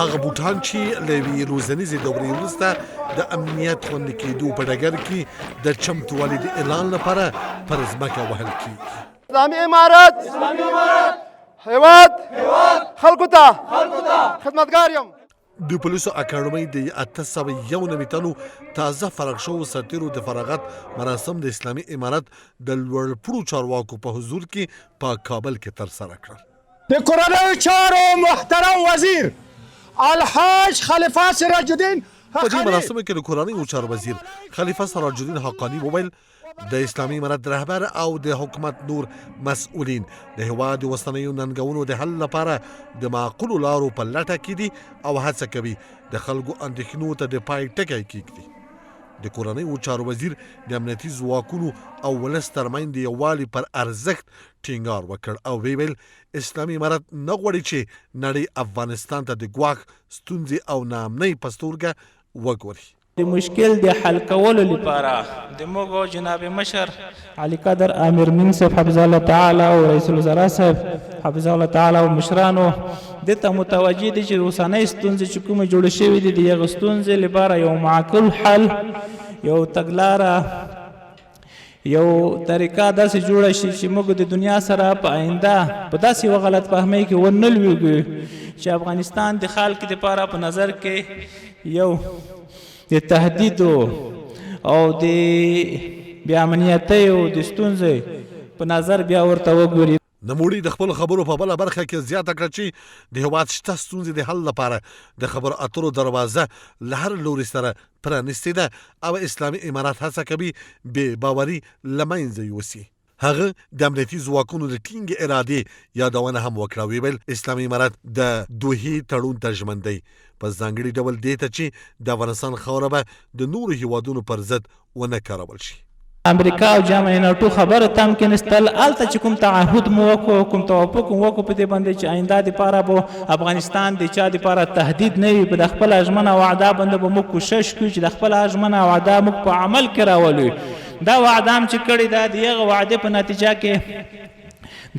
هغه بوټان چې له یوې روزنیزې دورې وروسته د امنیت خوندي کېدو په ډګر کې د چمتووالي د اعلان لپاره پر ځمکه وهل کېږي. اسلامي امارت هیواد خلکو ته خدمتګار یم. د پولیسو اکاډمۍ د 891 تنو تازه فارغ شوو سرتیرو د فراغت مراسم د اسلامي امارت د لوړپوړو چارواکو په حضور کې په کابل کې ترسره کړل. د کورنیو چارو محترم وزیر الحاج خلیفه سراج الدین په دې مراسمو کې د کورنیو چارو وزیر خلیفه سراج الدین حقانی وویل د اسلامي امارت رهبر او د حکومت نور مسؤلین د هیواد د وسنیو ننګونو د حل لپاره د معقولو لارو په لټه کې دي او هڅه کوي د خلکو اندېښنو ته د پای ټکی کېږدي. د کورنیو چارو وزیر د امنیتي ځواکونو او ولس ترمنځ د یووالي پر ارزښت ټینګار وکړ او ویل اسلامي امارت نه غواړي چې نړۍ افغانستان ته د ګواښ ستونزې او ناامنۍ په سترګه وګوري. د مشکل د حل کولو لپاره د موږ جناب مشر علي قدر امیر مین صاحب حفظه الله تعالی او رئیس الوزراء صاحب حفظه الله تعالی او مشرانو د ته متوجه دي چې اوسنۍ ستونزې چې کومې جوړې شوې دي د هغې ستونزې لپاره یو معقول حل یو تګلاره یو طریقه داسې جوړه شي چې موږ د دنیا سره په آینده په داسې یوه غلط فهمۍ کې ونه لویږو چې افغانستان د خلکو دپاره په نظر کې یو د تهدید او د بې امنیتۍ او د ستونزې په نظر بیا ورته وګوري. نوموړي د خپلو خبرو په بله برخه کې زیاته کړه چې د هیواد شته ستونزې د حل لپاره د خبرو اترو دروازه له هر لوري سره پرانستې ده او اسلامي امارت هڅه کوي بې باوري له منځه یوسي. هغه د امنیتي ځواکونو د ټینګې ارادې یادونه هم وکړه. ویل اسلامي امارت د دوحې تړون ته ژمن دی په ځانګړي ډول دې ته چې د افغانستان خاوره به د نورو هیوادونو پر ضد ونه کارول شي. امریکا او جامعه ناټو خبره تم کېنستل هلته چې کوم تعهد مو وکړو کوم توافق مو وکړو په دې باندې چې آینده دپاره به افغانستان د چا دپاره تهدید نه وي په د خپله ژمنه وعده باندې به موږ کوشش کوو چې د خپله ژمنه وعده موږ په عمل کې راولو. دا وعده هم چې کړې ده د هغه وعدې په نتیجه کې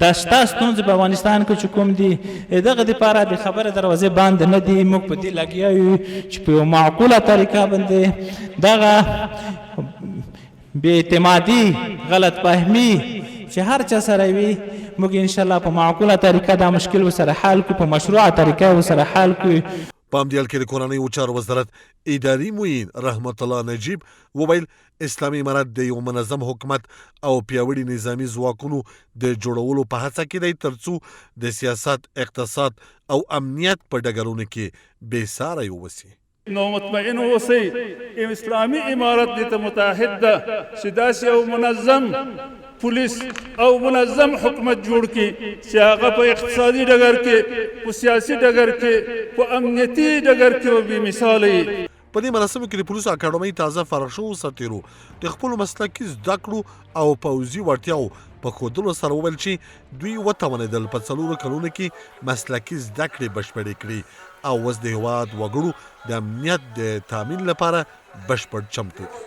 دا شته ستونزې په افغانستان کې چې کوم دي دغه دپاره د خبرې دروازې بند نه دي. موږ په دې لګیا یو چې په یو معقوله طریقه باندې دغه بې اعتمادي غلط فهمي چې هر چا سره وي موږ انشاءالله په معقوله طریقه دا مشکل ورسره حل کړو، په مشروعه طریقه ورسره حل کړو. په همدې حال کې د کورنیو چارو وزارت اداري معین رحمت الله نجیب وویل اسلامي امارت د یو منظم حکومت او پیاوړي نظامي ځواکونو د جوړولو په هڅه کې دی ترڅو د سیاست، اقتصاد او امنیت په ډګرونو کې بېساری ووسي. نو مطمئن اوسئ اسلامي امارت دې ته متحد ده چې داسې یو منظم پولیس او منظم حکومت جوړ کړي چې هغه په اقتصادي ډګر کې، په سیاسي ډګر کې، په امنیتي ډګر کې به بې مثاله وي. په دې مراسمو کې د پولیسو اکاډمۍ تازه فارغ شوو سرتیرو د خپلو مسلکي زده کړو او پوځي وړتیاو په ښودلو سره وویل چې دوی وتوانېدل په 4 کلونو کې مسلکي زده کړې بشپړې کړي او اوس د هیواد وګړو د امنیت د تامین لپاره بشپړ چمتو دي.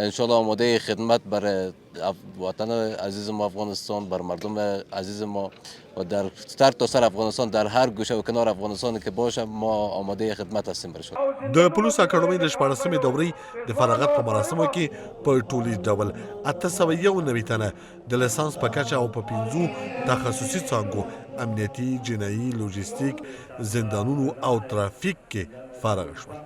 انشالله آماده خدمت برای وطن عزیز ما افغانستان، بر مردم عزیز ما و در سر تا سر افغانستان، در هر گوشه و کنار افغانستان که باشه ما آماده خدمت هستیم برشون. د پولیسو اکاډمۍ د 14مې دورې د فراغت په مراسمو کې په ټولیز ډول 891 تنه د لیسانس په کچه او په 5 تخصصي څانګو امنیتي، جنایي، لوجستیک، زندانونو او ترافیک کې فارغ شول.